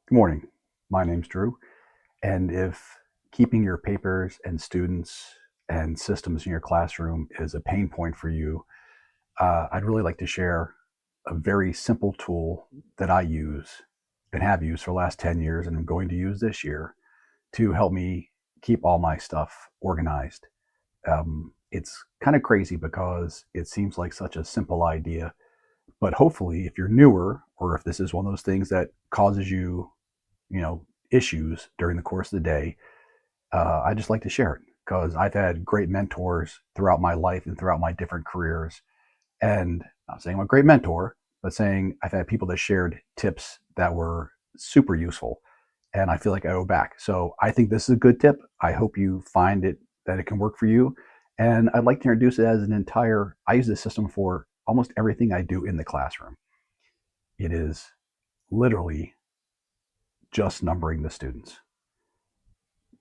Good morning. My name's Drew. And if keeping your papers and students and systems in your classroom is a pain point for you, I'd really like to share a very simple tool that I use and have used for the last 10 years and I'm going to use this year to help me keep all my stuff organized. It's kind of crazy because it seems like such a simple idea, but hopefully, if you're newer or if this is one of those things that causes you, you know, issues during the course of the day, I just like to share it because I've had great mentors throughout my life and throughout my different careers. And I'm not saying I'm a great mentor, but saying I've had people that shared tips that were super useful. And I feel like I owe back. So I think this is a good tip. I hope you find it that it can work for you. And I'd like to introduce it as I use this system for almost everything I do in the classroom. It is literally just numbering the students.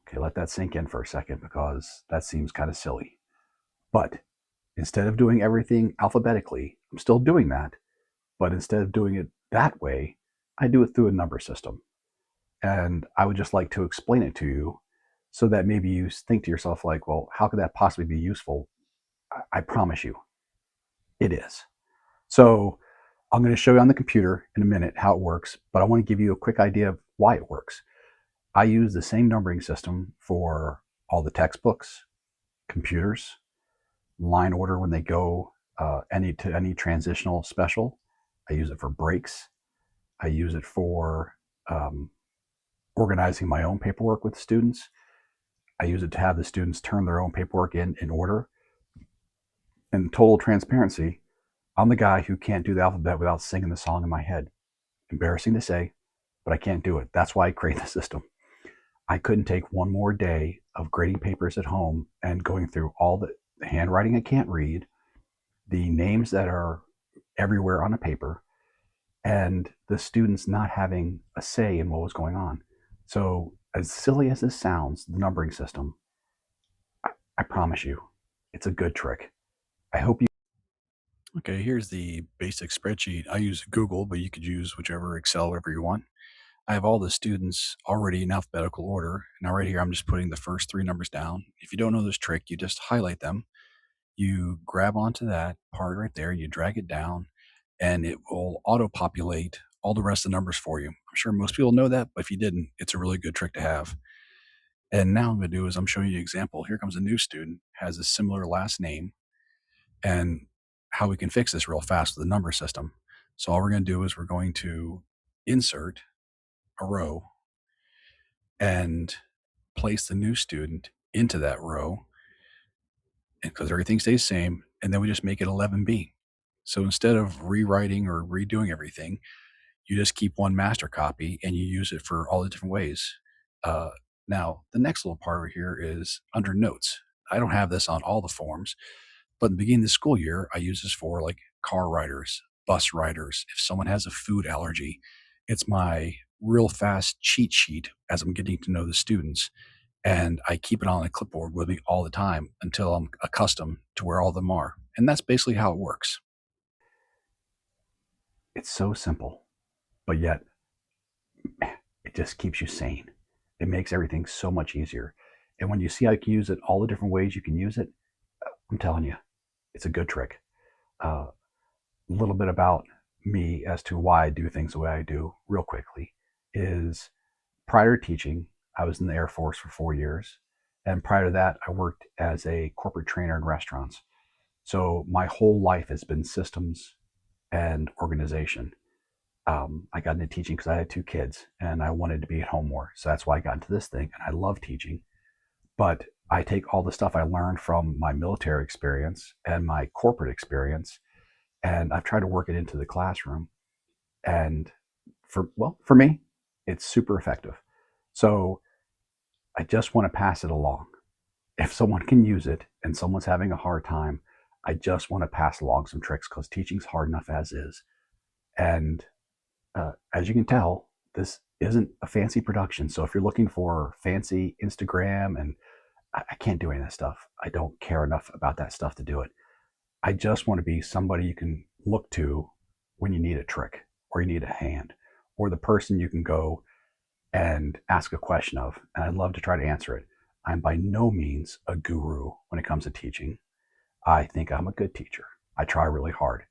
Okay, let that sink in for a second because that seems kind of silly. But instead of doing everything alphabetically, I'm still doing that. But instead of doing it that way, I do it through a number system. And I would just like to explain it to you so that maybe you think to yourself, like, well, how could that possibly be useful? I promise you, it is. So I'm going to show you on the computer in a minute how it works, but I want to give you a quick idea of why it works. I use the same numbering system for all the textbooks, computers, line order when they go any transitional special. I use it for breaks. I use it for um, organizing my own paperwork with students. I use it to have the students turn their own paperwork in order. In total transparency, I'm the guy who can't do the alphabet without singing the song in my head. Embarrassing to say, but I can't do it. That's why I create the system. I couldn't take one more day of grading papers at home and going through all the handwriting I can't read, the names that are everywhere on a paper, and the students not having a say in what was going on. So, as silly as this sounds, the numbering system, I promise you, it's a good trick. I hope you. Okay, here's the basic spreadsheet. I use Google, but you could use whichever Excel, whatever you want. I have all the students already in alphabetical order. Now, right here, I'm just putting the first three numbers down. If you don't know this trick, you just highlight them. You grab onto that part right there, you drag it down, and it will auto populate all the rest of the numbers for you. I'm sure most people know that, but if you didn't, it's a really good trick to have. And now I'm going to do is I'm showing you an example. Here comes a new student, has a similar last name, and how we can fix this real fast with the number system. So all we're going to do is we're going to insert a row and place the new student into that row because everything stays the same. And then we just make it 11B. So instead of rewriting or redoing everything, you just keep one master copy and you use it for all the different ways. Uh, Now, the next little part over here is under notes. I don't have this on all the forms, but in the beginning of the school year, I use this for like car riders, bus riders. If someone has a food allergy, it's my real fast cheat sheet as I'm getting to know the students. And I keep it on a clipboard with me all the time until I'm accustomed to where all of them are. And that's basically how it works. It's so simple, but yet it just keeps you sane. It makes everything so much easier. And when you see how you can use it, all the different ways you can use it, I'm telling you, it's a good trick. A little bit about me as to why I do things the way I do, real quickly, is prior to teaching, I was in the Air Force for 4 years. And prior to that, I worked as a corporate trainer in restaurants. So my whole life has been systems and organization. I got into teaching because I had two kids and I wanted to be at home more. So that's why I got into this thing. And I love teaching. But I take all the stuff I learned from my military experience and my corporate experience, and I've tried to work it into the classroom. And for me, it's super effective. So I just want to pass it along. If someone can use it and someone's having a hard time, I just want to pass along some tricks because teaching's hard enough as is. And as you can tell, this isn't a fancy production. So if you're looking for fancy Instagram, and I can't do any of that stuff, I don't care enough about that stuff to do it. I just want to be somebody you can look to when you need a trick or you need a hand, or the person you can go, and ask a question of, and I'd love to try to answer it. I'm by no means a guru when it comes to teaching. I think I'm a good teacher. I try really hard.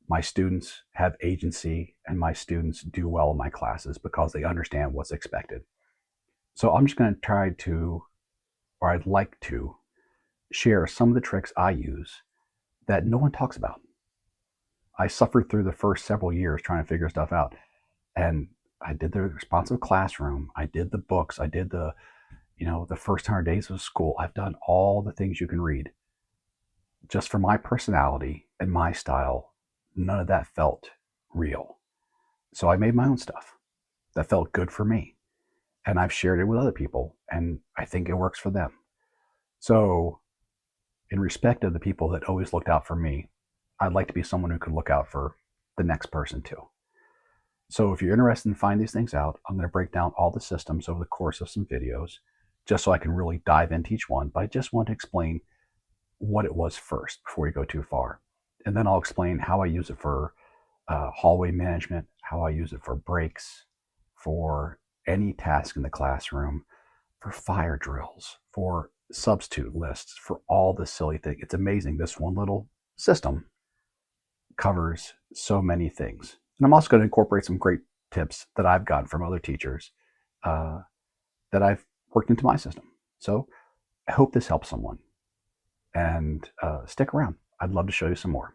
My students have agency and my students do well in my classes because they understand what's expected. So I'm just going to try to, or I'd like to, share some of the tricks I use that no one talks about. I suffered through the first several years trying to figure stuff out. And I did the responsive classroom. I did the books. I did the first 100 days of school. I've done all the things you can read. Just for my personality and my style, none of that felt real. So I made my own stuff that felt good for me. And I've shared it with other people, and I think it works for them. So, in respect of the people that always looked out for me, I'd like to be someone who could look out for the next person too. So, if you're interested in finding these things out, I'm going to break down all the systems over the course of some videos just so I can really dive into each one. But I just want to explain what it was first before we go too far. And then I'll explain how I use it for hallway management, how I use it for breaks, for any task in the classroom, for fire drills, for substitute lists, for all the silly things. It's amazing. This one little system covers so many things. And I'm also going to incorporate some great tips that I've gotten from other teachers uh, that I've worked into my system. So I hope this helps someone. And stick around. I'd love to show you some more.